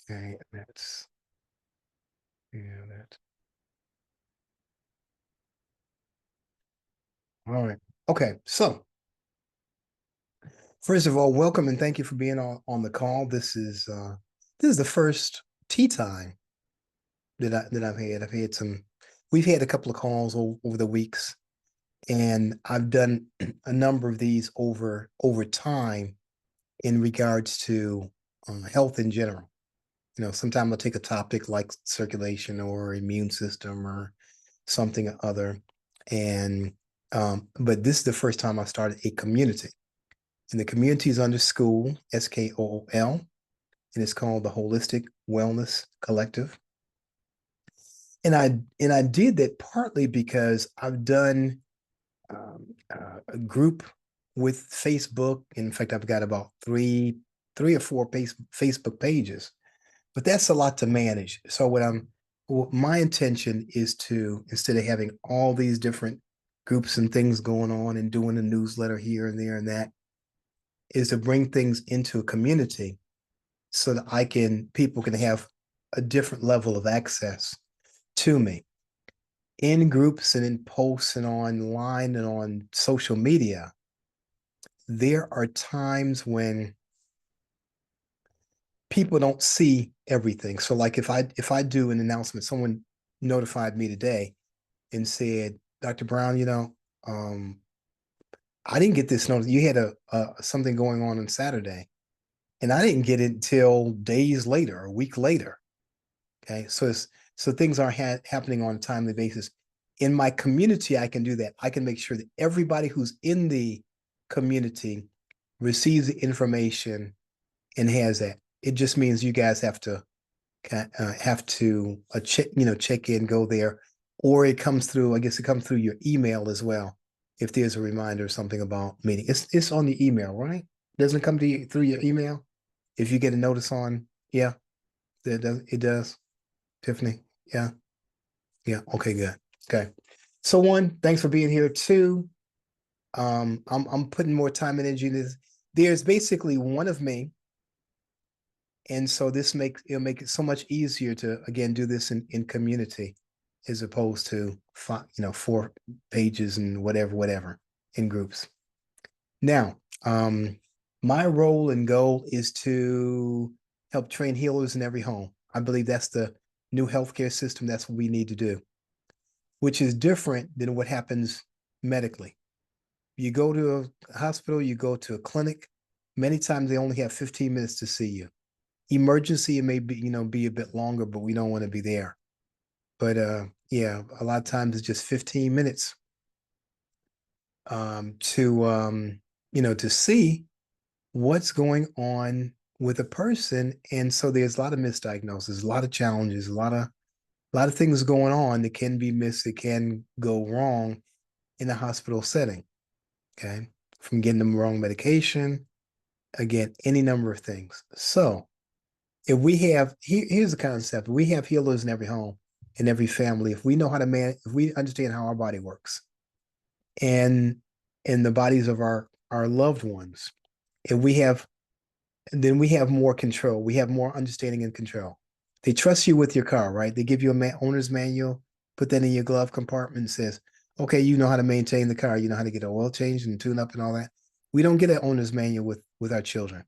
Okay, that's yeah, that. All right. Okay, so first of all, welcome and thank you for being on the call. This is the first tea time that I've had. We've had a couple of calls over the weeks, and I've done a number of these over time in regards to health in general. Sometimes I'll take a topic like circulation or immune system or something or other, and but this is the first time I started a community, and the community is under school, SKOOL, and it's called the Holistic Wellness Collective. And I did that partly because I've done a group with Facebook. In fact, I've got about three or four Facebook pages, but that's a lot to manage. So what my intention is to, instead of having all these different groups and things going on and doing a newsletter here and there and that, is to bring things into a community so that people can have a different level of access to me in groups and in posts and online and on social media. There are times when people don't see everything. So like if I do an announcement, someone notified me today and said, Dr. Brown, I didn't get this notice. You had a something going on Saturday, and I didn't get it until days later, a week later. Okay, so things are happening on a timely basis. In my community, I can do that. I can make sure that everybody who's in the community receives the information and has that. It just means you guys have to check in, go there, or it comes through. I guess it comes through your email as well. If there's a reminder or something about meeting, it's on the email, right? Doesn't it come to you through your email? If you get a notice on, yeah, it does. Tiffany, yeah, yeah. Okay, good. Okay. So one, thanks for being here. Two, I'm putting more time and energy into this. There's basically one of me, and so it'll make it so much easier to again do this in community as opposed to four pages and whatever in groups. Now, my role and goal is to help train healers in every home. I believe that's the new healthcare system. That's what we need to do, which is different than what happens medically. You go to a hospital, you go to a clinic, many times they only have 15 minutes to see you. Emergency, it may be a bit longer, but we don't want to be there. But yeah, a lot of times it's just 15 minutes to see what's going on with a person. And so there's a lot of misdiagnosis, a lot of challenges, a lot of things going on that can be missed, that can go wrong in a hospital setting. Okay. From getting the wrong medication, again, any number of things. So if we have here's the concept: we have healers in every home, in every family. If we know how to manage, if we understand how our body works, and in the bodies of our loved ones, if we have then we have more control. We have more understanding and control. They trust you with your car, right? They give you a owner's manual, put that in your glove compartment, and says, "Okay, you know how to maintain the car. You know how to get an oil change and tune up and all that." We don't get an owner's manual with our children.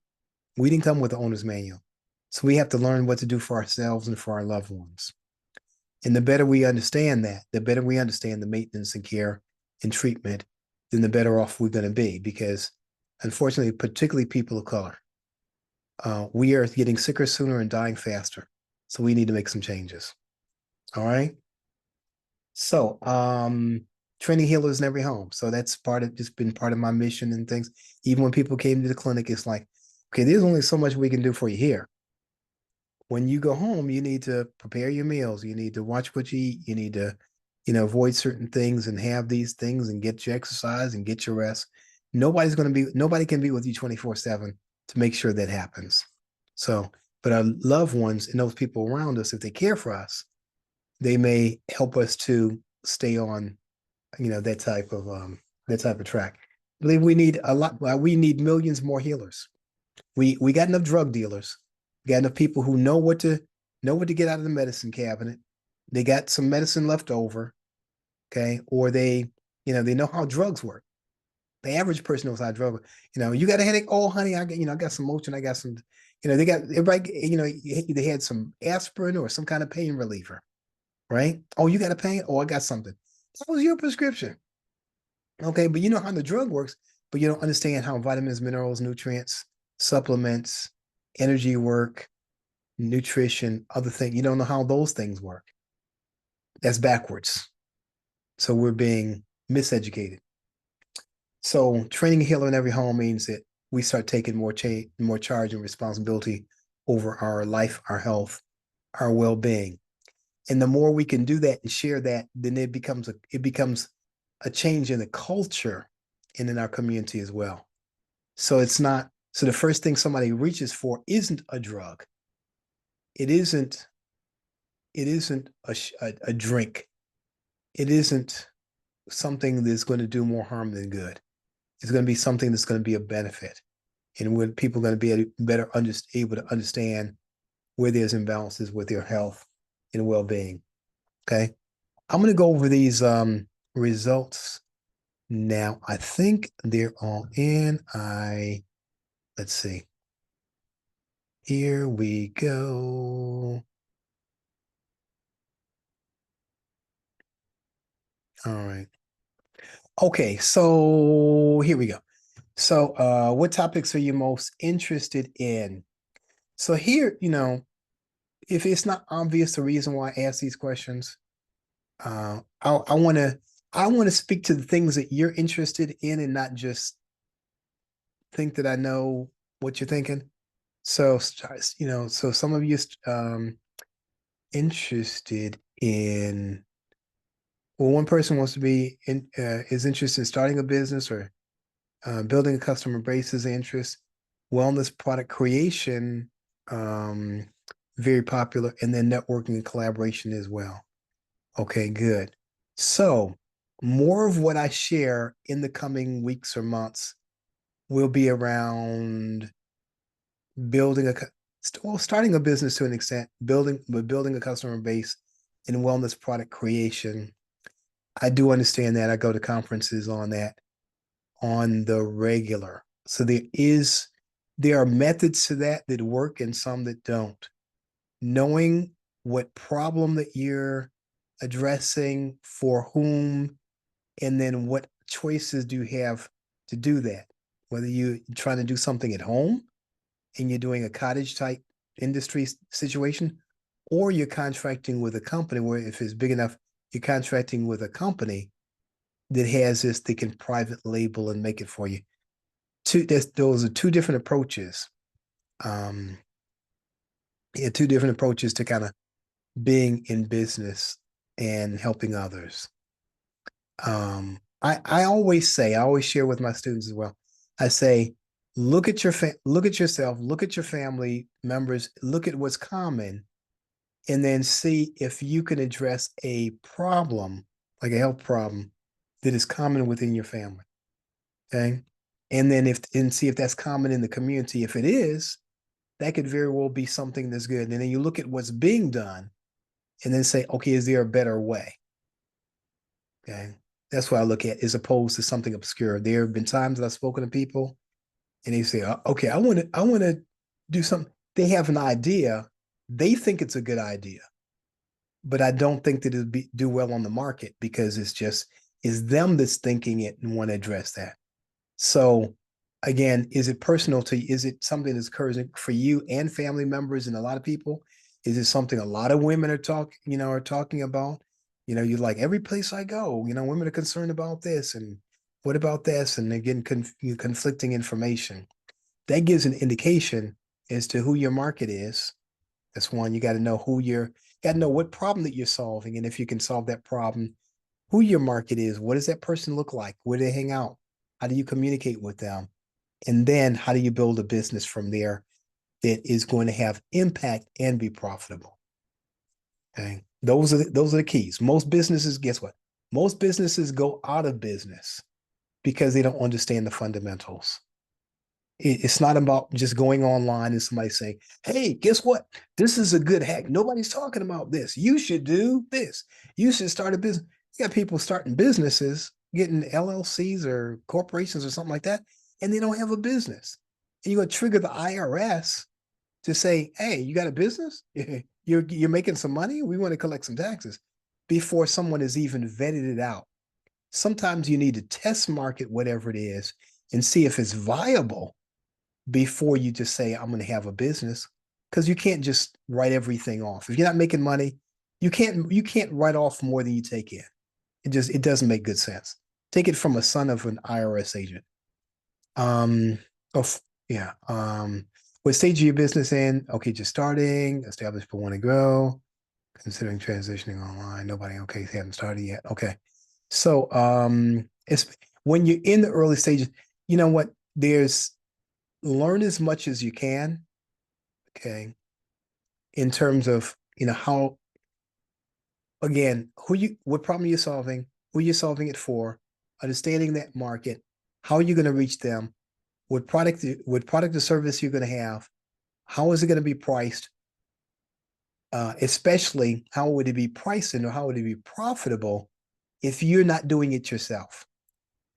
We didn't come with the owner's manual, so we have to learn what to do for ourselves and for our loved ones. And the better we understand that, the better we understand the maintenance and care and treatment, then the better off we're going to be. Because unfortunately, particularly people of color, we are getting sicker sooner and dying faster. So we need to make some changes. All right. So training healers in every home. So that's just been part of my mission and things. Even when people came to the clinic, it's like, okay, there's only so much we can do for you here. When you go home, you need to prepare your meals. You need to watch what you eat. You need to, avoid certain things and have these things and get your exercise and get your rest. Nobody can be with you 24/7 to make sure that happens. So, but our loved ones and those people around us, if they care for us, they may help us to stay on, that type of track. I believe we need a lot. We need millions more healers. We got enough drug dealers. You got enough people who know what to get out of the medicine cabinet. They got some medicine left over, okay, or they know how drugs work. The average person knows how drugs work. You got a headache? Oh, honey, I got some motion. I got some. They got everybody. They had some aspirin or some kind of pain reliever, right? Oh, you got a pain? Oh, I got something. That was your prescription. Okay, but you know how the drug works, but you don't understand how vitamins, minerals, nutrients, supplements, energy work, nutrition, other things. You don't know how those things work. That's backwards. So we're being miseducated. So training a healer in every home means that we start taking more charge and responsibility over our life, our health, our well-being. And the more we can do that and share that, then it becomes a change in the culture and in our community as well. So the first thing somebody reaches for isn't a drug. It isn't a drink. It isn't something that's going to do more harm than good. It's going to be something that's going to be a benefit. And when people are going to be able to understand where there's imbalances with their health and well-being. Okay. I'm going to go over these results now. I think they're all in. Let's see. Here we go. All right. Okay, so here we go. So what topics are you most interested in? So here, if it's not obvious the reason why I ask these questions, I want to speak to the things that you're interested in and not just think that I know what you're thinking. So some of you interested in, well, one person wants to is interested in starting a business or building a customer base is interest. Wellness product creation, um, very popular, and then networking and collaboration as well. Okay, good. So more of what I share in the coming weeks or months will be around building starting a business to an extent, building a customer base in wellness product creation. I do understand that. I go to conferences on that on the regular. So there are methods to that work and some that don't. Knowing what problem that you're addressing, for whom, and then what choices do you have to do that? Whether you're trying to do something at home and you're doing a cottage type industry situation, or you're contracting with a company where, if it's big enough, you're contracting with a company that has this, they can private label and make it for you. Those are two different approaches. Um, yeah, two different approaches to kind of being in business and helping others. I always share with my students as well. I say, look at yourself, look at your family members, look at what's common, and then see if you can address a problem, like a health problem, that is common within your family. Okay. And see if that's common in the community. If it is, that could very well be something that's good. And then you look at what's being done and then say, okay, is there a better way? Okay. That's what I look at, as opposed to something obscure. There have been times that I've spoken to people and they say, okay, I want to do something. They have an idea. They think it's a good idea, but I don't think that do well on the market because it's them that's thinking it and want to address that. So again, is it personal to you? Is it something that's occurring for you and family members and a lot of people? Is it something a lot of women are talking about? You're like, every place I go, women are concerned about this and what about this? And they're getting conflicting information. That gives an indication as to who your market is. That's one. You got to know got to know what problem that you're solving. And if you can solve that problem, who your market is, what does that person look like? Where do they hang out? How do you communicate with them? And then how do you build a business from there that is going to have impact and be profitable? Okay. Those are the keys. Most businesses, guess what? Most businesses go out of business because they don't understand the fundamentals. It's not about just going online and somebody saying, "Hey, guess what? This is a good hack. Nobody's talking about this. You should do this. You should start a business." You got people starting businesses, getting LLCs or corporations or something like that, and they don't have a business. And you're gonna trigger the IRS to say, "Hey, you got a business? You're making some money. We want to collect some taxes," before someone has even vetted it out. Sometimes you need to test market whatever it is and see if it's viable before you just say, "I'm going to have a business," because you can't just write everything off. If you're not making money, you can't write off more than you take in. It doesn't make good sense. Take it from a son of an IRS agent. Um, of yeah. What stage of your business in? Okay, just starting, established but want to grow, considering transitioning online. Nobody, okay, haven't started yet. Okay. So it's when you're in the early stages, you know what? There's learn as much as you can, okay, in terms of how, again, what problem you're solving, who you're solving it for, understanding that market, how you're going to reach them, what product or service you're going to have, how is it going to be priced, especially how would it be priced or how would it be profitable if you're not doing it yourself.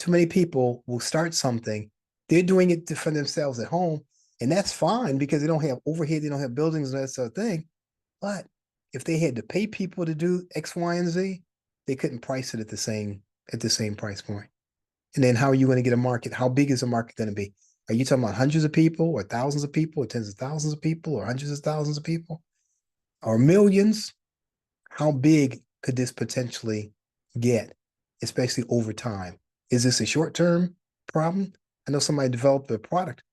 Too many people will start something, they're doing it for themselves at home, and that's fine because they don't have overhead, they don't have buildings and that sort of thing. But if they had to pay people to do X, Y, and Z, they couldn't price it at the same price point. And then how are you going to get a market? How big is the market going to be? Are you talking about hundreds of people or thousands of people or tens of thousands of people or hundreds of thousands of people or millions? How big could this potentially get, especially over time? Is this a short-term problem? I know somebody developed a product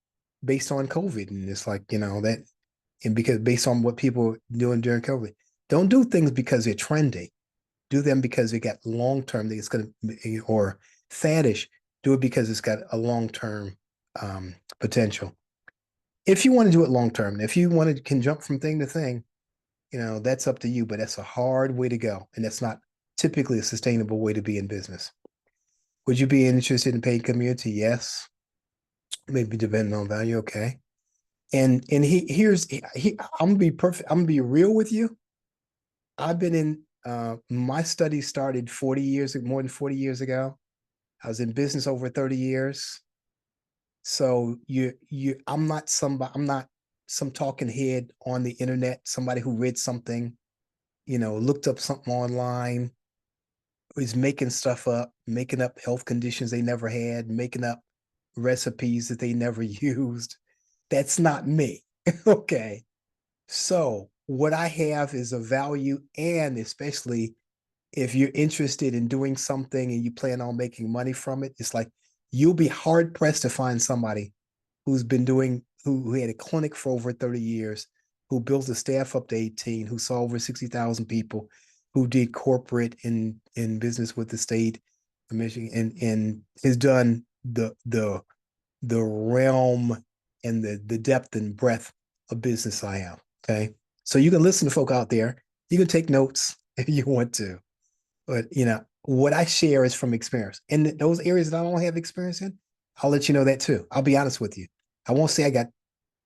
based on COVID, and it's like, that, and because based on what people were doing during COVID. Don't do things because they're trendy. Do them because they got long-term, it's going to, or faddish. Do it because it's got a long-term potential. If you want to do it long-term, if you want to can jump from thing to thing, that's up to you, but that's a hard way to go. And that's not typically a sustainable way to be in business. Would you be interested in paid community? Yes. Maybe depending on value. Okay. And I'm gonna be perfect. I'm gonna be real with you. I've been in my study started more than 40 years ago. I was in business over 30 years. So I'm not some talking head on the internet, somebody who read something, looked up something online, is making stuff up, making up health conditions they never had, making up recipes that they never used. That's not me. Okay. So, what I have is a value, and especially if you're interested in doing something and you plan on making money from it, it's like you'll be hard pressed to find somebody who had a clinic for over 30 years, who built a staff up to 18, who saw over 60,000 people, who did corporate in business with the state of Michigan, and has done the realm and the depth and breadth of business I am. Okay. So you can listen to folk out there. You can take notes if you want to. But what I share is from experience. And those areas that I don't have experience in, I'll let you know that too. I'll be honest with you. I won't say I got,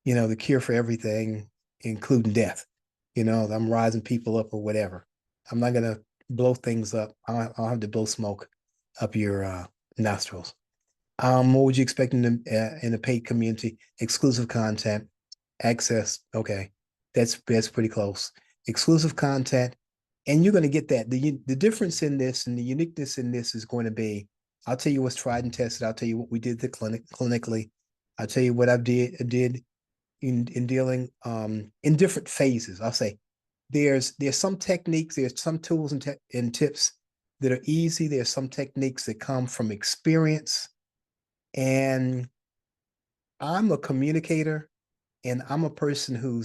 the cure for everything, including death. I'm rising people up or whatever. I'm not gonna blow things up. I'll have to blow smoke up your nostrils. What would you expect in the paid community? Exclusive content, access. Okay, that's pretty close. Exclusive content, and you're going to get that. The difference in this and the uniqueness in this is going to be. I'll tell you what's tried and tested. I'll tell you what we did clinically. I'll tell you what I did in dealing in different phases. I'll say there's some techniques, there's some tools and tips that are easy. There's some techniques that come from experience, and I'm a communicator, and I'm a person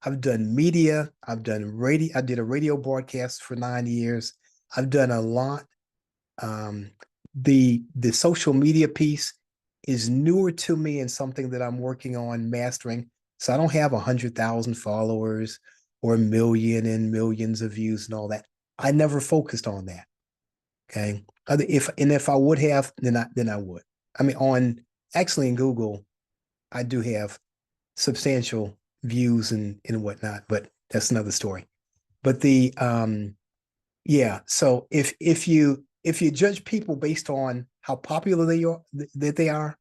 I've done media, I've done radio, I did a radio broadcast for 9 years. I've done a lot. Um, the social media piece is newer to me and something that I'm working on mastering. So I don't have 100,000 followers or a million and millions of views and all that. I never focused on that. Okay. If I would have, then I would. I mean, actually in Google, I do have substantial views and whatnot, but that's another story. But the yeah, so if you judge people based on how popular they are that they are,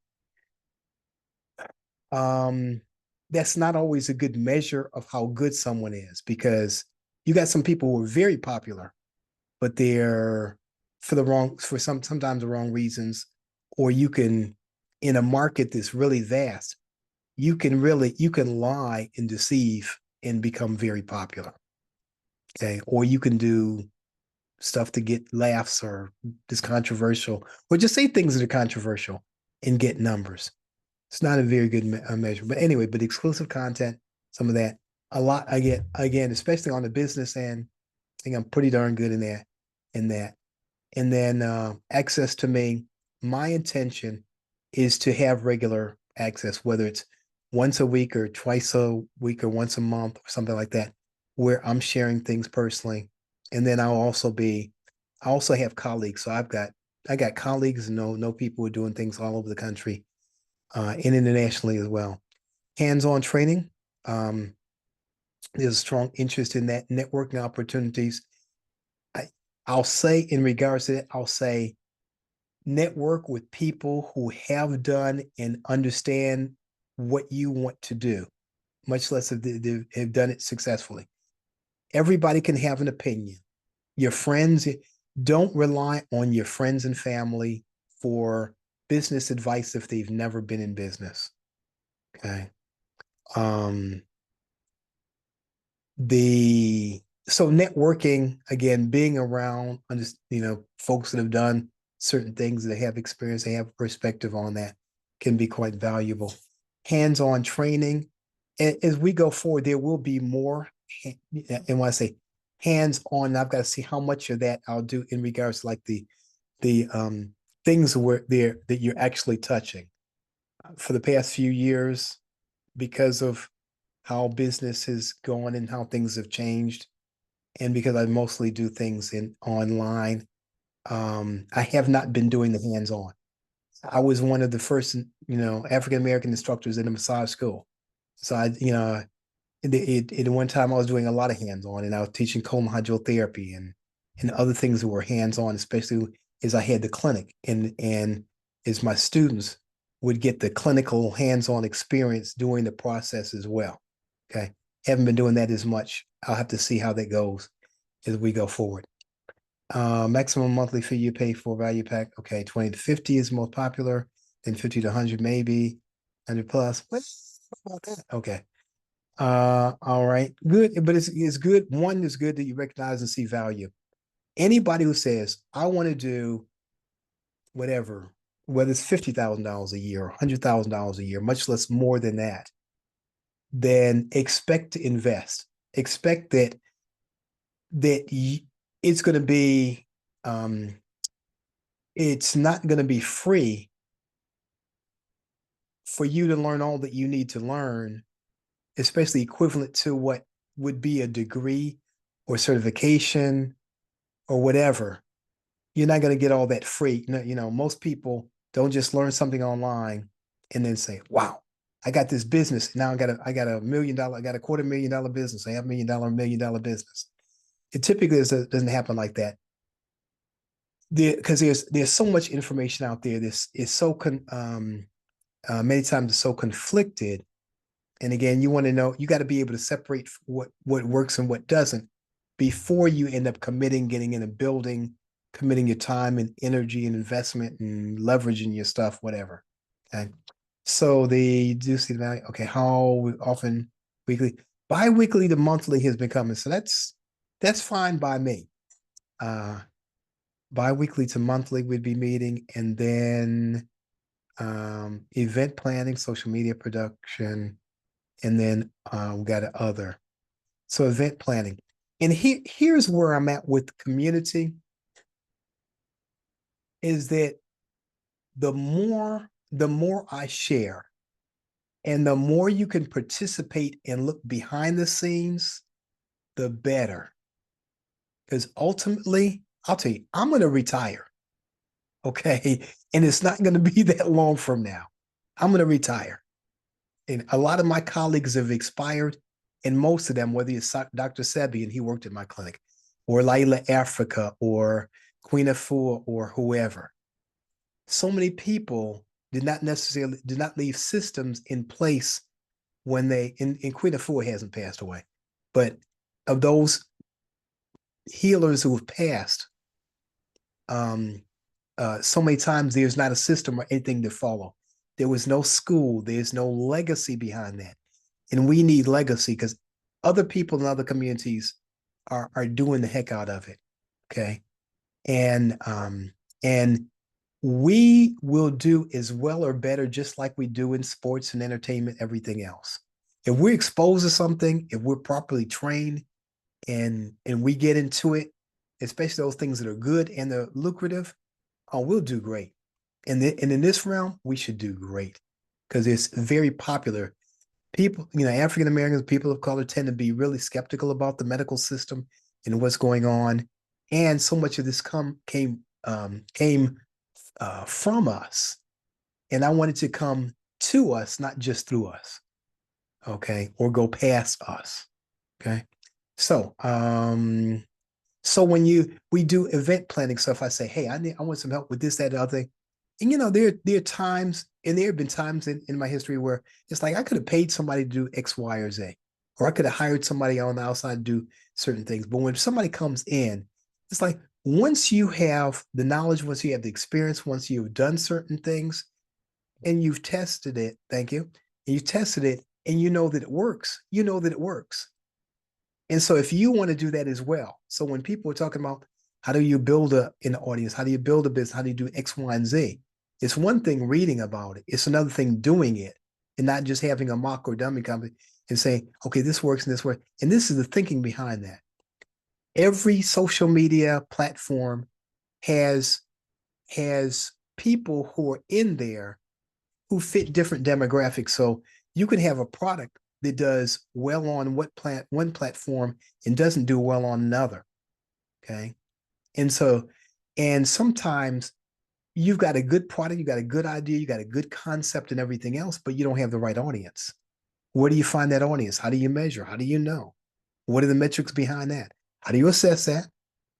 um, that's not always a good measure of how good someone is, because you got some people who are very popular, but they're for sometimes the wrong reasons, or you can, in a market that's really vast, you can lie and deceive and become very popular. Okay. Or you can do stuff to get laughs or just controversial, or just say things that are controversial and get numbers. It's not a very good measure. But anyway, but exclusive content, some of that, a lot I get again, especially on the business end. I think I'm pretty darn good in that. In that, and then access to me. My intention is to have regular access, whether it's once a week or twice a week or once a month or something like that, where I'm sharing things personally. And then I also have colleagues. So I got colleagues, know people who are doing things all over the country, and internationally as well. Hands-on training. Um, there's a strong interest in that, networking opportunities. I, I'll say in regards to that, I'll say network with people who have done and understand what you want to do, much less if they have done it successfully. Everybody can have an opinion. Your friends, don't rely on your friends and family for business advice if they've never been in business. Okay. Um, the so networking again, being around, folks that have done certain things, they have experience, they have perspective on that, can be quite valuable. Hands-on training. As we go forward, there will be more. And when I say hands-on, I've got to see how much of that I'll do in regards to like the things where there that you're actually touching. For the past few years, because of how business has gone and how things have changed, and because I mostly do things in online, I have not been doing the hands-on. I was one of the first, African American instructors in a massage school. So at one time I was doing a lot of hands-on, and I was teaching colon hydrotherapy and other things that were hands-on, especially as I had the clinic and as my students would get the clinical hands-on experience during the process as well. Okay. Haven't been doing that as much. I'll have to see how that goes as we go forward. Maximum monthly fee you pay for value pack. Okay, 20 to 50 is most popular, then 50 to 100 maybe, 100 plus. What about that? Okay. All right. Good, but it's good. One is good that you recognize and see value. Anybody who says, I want to do whatever, whether it's $50,000 a year or $100,000 a year, much less more than that, then expect to invest. Expect that it's going to be it's not going to be free for you to learn all that you need to learn, especially equivalent to what would be a degree or certification or whatever. You're not going to get all that free. Most people don't just learn something online and then say, wow, I got this business. Now I got $1 million, I got $250,000 business. I have $1 million business. It typically doesn't happen like that. Because there's so much information out there. This is so many times it's so conflicted. And again, you want to know, you got to be able to separate what works and what doesn't before you end up committing, getting in a building, committing your time and energy and investment and leveraging your stuff, whatever. Okay. So the do see the value. Okay, how often weekly, bi-weekly to monthly has been coming. So that's fine by me. Uh Bi-weekly to monthly we'd be meeting, and then event planning, social media production, and then we got other. So event planning. And here's where I'm at with community, is that the more I share and the more you can participate and look behind the scenes, the better. Because ultimately, I'll tell you, I'm going to retire. Okay. And it's not going to be that long from now. I'm going to retire. And a lot of my colleagues have expired, and most of them, whether it's Dr. Sebi, and he worked at my clinic, or Laila Africa, or Queen Afua, or whoever. So many people did not leave systems in place when they, and Queen Afua hasn't passed away, but of those healers who have passed, um, so many times there's not a system or anything to follow. There was no school, there's no legacy behind that. And we need legacy because other people in other communities are doing the heck out of it. Okay. And we will do as well or better just like we do in sports and entertainment, everything else. If we're exposed to something, if we're properly trained and we get into it, especially those things that are good and they're lucrative, oh, we'll do great. And in this realm, we should do great because it's very popular. People, African Americans, people of color tend to be really skeptical about the medical system and what's going on. And so much of this came from us. And I wanted to come to us, not just through us. Okay. Or go past us. Okay. So when we do event planning, so if I say, hey, I want some help with this, that, the other thing, and there are times, and there have been times in my history where it's like I could have paid somebody to do X, Y, or Z, or I could have hired somebody on the outside to do certain things. But when somebody comes in, it's like once you have the knowledge, once you have the experience, once you've done certain things and you've tested it, thank you, and you've tested it and you know that it works, you know that it works. And so if you want to do that as well, so when people are talking about how do you build an audience, how do you build a business, how do you do X, Y, and Z, it's one thing reading about it. It's another thing doing it and not just having a mock or dummy company and saying, okay, this works and this works. And this is the thinking behind that. Every social media platform has people who are in there who fit different demographics. So you can have a product that does well on one platform and doesn't do well on another. Okay. And sometimes you've got a good product, you got a good idea, you got a good concept and everything else, but you don't have the right audience. Where do you find that audience? How do you measure? How do you know? What are the metrics behind that? How do you assess that?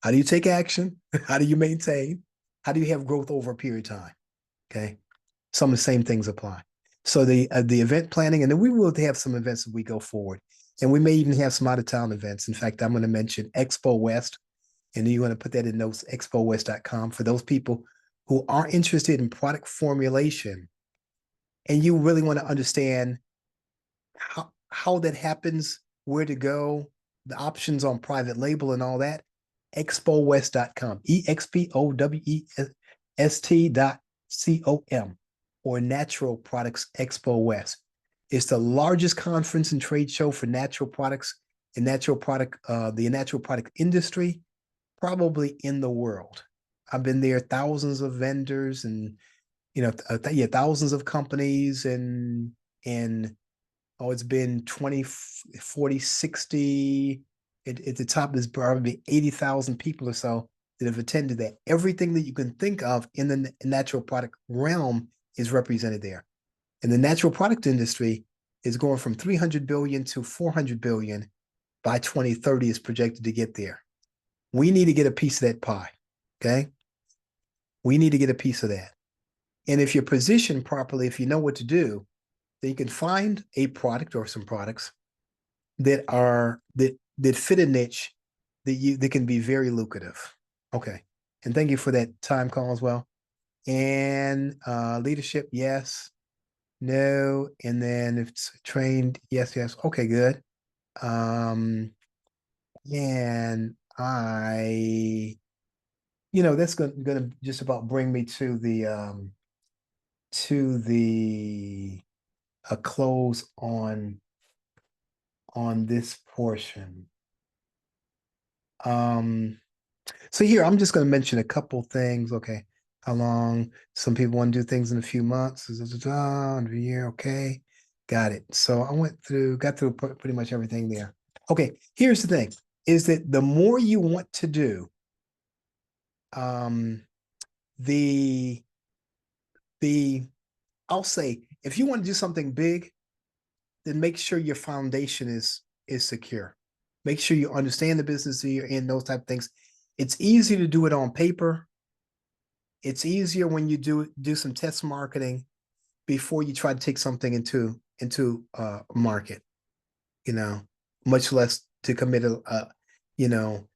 How do you take action? How do you maintain? How do you have growth over a period of time? Okay. Some of the same things apply. So the event planning, and then we will have some events as we go forward. And we may even have some out of town events. In fact, I'm going to mention Expo West, and you're going to put that in notes, expowest.com, for those people who are interested in product formulation and you really want to understand how that happens, where to go, the options on private label and all that. Expowest.com, expowest.com, or Natural Products Expo West. It's the largest conference and trade show for natural products and the natural product industry, probably in the world. I've been there, thousands of vendors and thousands of companies and oh, it's been 20, 40, 60. At the top, there's probably 80,000 people or so that have attended that. Everything that you can think of in the natural product realm is represented there. And the natural product industry is going from 300 billion to 400 billion by 2030 is projected to get there. We need to get a piece of that pie. Okay. We need to get a piece of that. And if you're positioned properly, if you know what to do, then you can find a product or some products that fit a niche that can be very lucrative. Okay. And thank you for that time call as well. And leadership, yes, no, and then if it's trained, yes, yes. Okay, good. Um, and that's gonna just about bring me to the a close on this portion. So here I'm just going to mention a couple things. Okay, how long? Some people want to do things in a few months, a year. Okay, got it. So I got through pretty much everything there. Okay, here's the thing: is that the more you want to do, the I'll say if you want to do something big, then make sure your foundation is secure. Make sure you understand the business that you're in, those type of things. It's easy to do it on paper. It's easier when you do some test marketing before you try to take something into market, you know, much less to commit you know,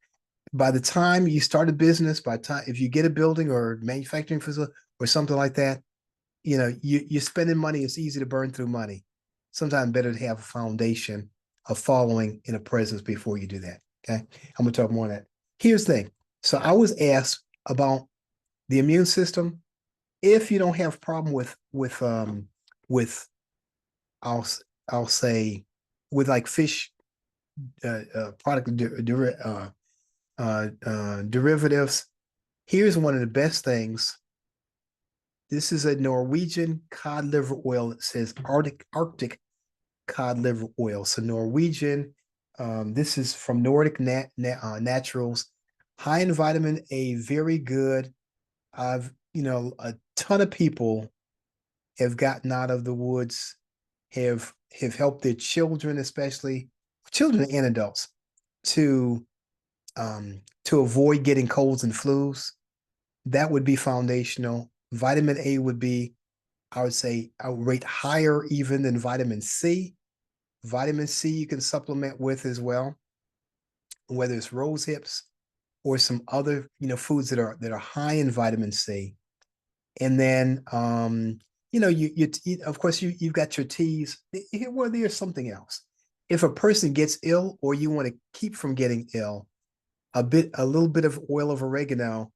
by the time you start a business, by the time if you get a building or manufacturing facility or something like that, you know, you're spending money. It's easy to burn through money. Sometimes better to have a foundation, a following, and a presence before you do that. Okay, I'm gonna talk more on that. Here's the thing. So I was asked about the immune system. If you don't have problem with I'll I'll say with like fish product derivatives. Here's one of the best things. This is a Norwegian cod liver oil. It says Arctic cod liver oil. So Norwegian. This is from Nordic Naturals. High in vitamin A, very good. I've a ton of people have gotten out of the woods, have helped their children, especially children and adults, to to avoid getting colds and flus. That would be foundational. Vitamin A would be, I would say, I would rate higher even than vitamin C. Vitamin C you can supplement with as well, whether it's rose hips or some other foods that are high in vitamin C. And then you of course you've got your teas. Well, there's something else. If a person gets ill or you want to keep from getting ill, a little bit of oil of oregano.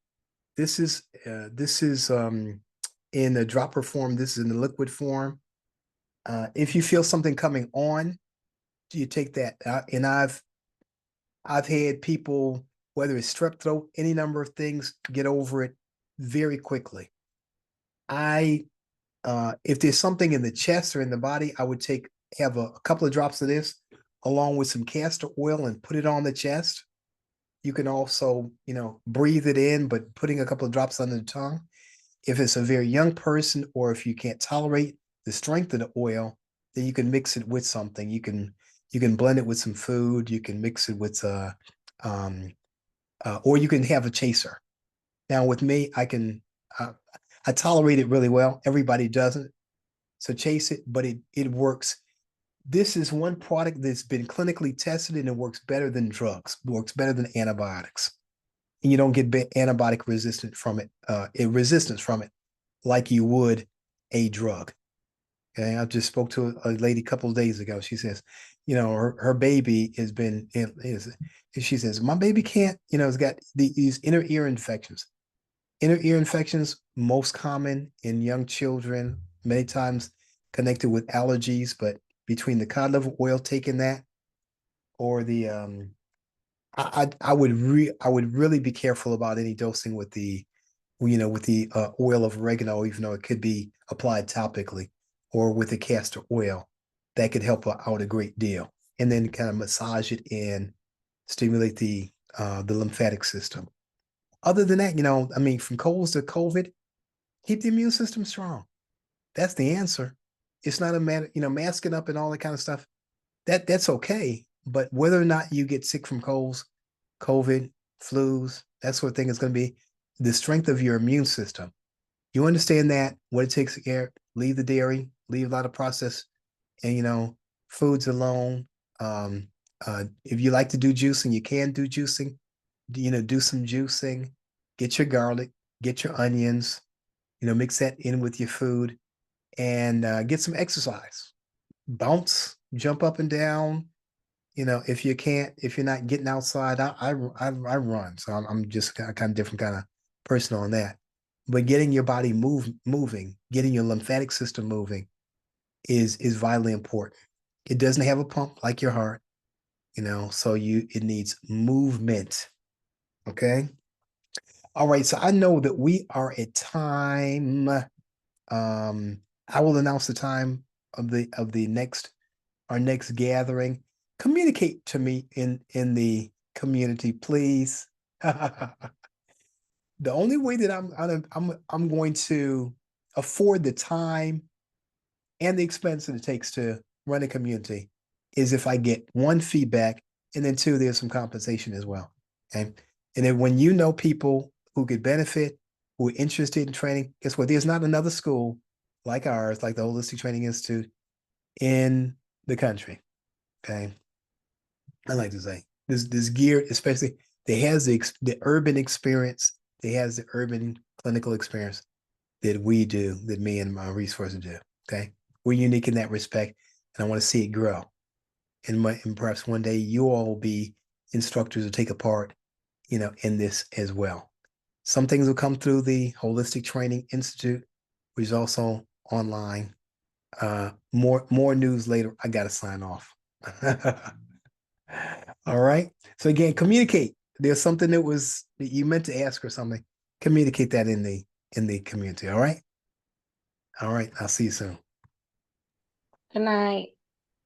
This is in a dropper form. This is in the liquid form. If you feel something coming on, you take that. And I've had people, whether it's strep throat, any number of things, get over it very quickly. I If there's something in the chest or in the body, I would have a couple of drops of this along with some castor oil and put it on the chest. You can also, breathe it in, but putting a couple of drops under the tongue. If it's a very young person or if you can't tolerate the strength of the oil, then you can mix it with something. You can blend it with some food. You can mix it with or you can have a chaser. Now with me, I tolerate it really well. Everybody doesn't. So chase it, but it works. This is one product that's been clinically tested and it works better than drugs, works better than antibiotics. And you don't get antibiotic resistance from it like you would a drug. Okay. I just spoke to a lady a couple of days ago. She says, her baby she says, my baby can't, has got these inner ear infections. Inner ear infections, most common in young children, many times connected with allergies, but between the cod liver oil, taking that, or the I would really be careful about any dosing with the oil of oregano, even though it could be applied topically, or with the castor oil. That could help out a great deal. And then kind of massage it and stimulate the lymphatic system. Other than that, I mean, from colds to COVID, keep the immune system strong. That's the answer. It's not a matter, masking up and all that kind of stuff. That's okay. But whether or not you get sick from colds, COVID, flus, that sort of thing is going to be the strength of your immune system. You understand that, what it takes to care, leave the dairy, leave a lot of processed and foods alone. If you like to do juicing, you can do juicing. Do some juicing. Get your garlic, get your onions. Mix that in with your food, and get some exercise. Bounce, jump up and down. If you're not getting outside, I run. So I'm just kind of different kind of person on that. But getting your body moving, getting your lymphatic system moving is vitally important. It doesn't have a pump like your heart, so it needs movement. Okay. All right. So I know that we are at time. I will announce the time of the next our next gathering. Communicate to me in the community, please. The only way that I'm going to afford the time and the expense that it takes to run a community is if I get one, feedback, and then two, there's some compensation as well. Okay. And then when you know people who could benefit, who are interested in training, guess what? There's not another school like ours, like the Holistic Training Institute in the country. Okay. I like to say this geared, especially they has the urban experience, they has the urban clinical experience that we do, that me and my resources do. Okay. We're unique in that respect. And I want to see it grow. And perhaps one day you all will be instructors to take a part, in this as well. Some things will come through the Holistic Training Institute, which is also online. More news later. I gotta sign off. All right. So again, communicate. There's something that you meant to ask or something. Communicate that in the community. All right. All right. I'll see you soon. Good night.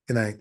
Good night.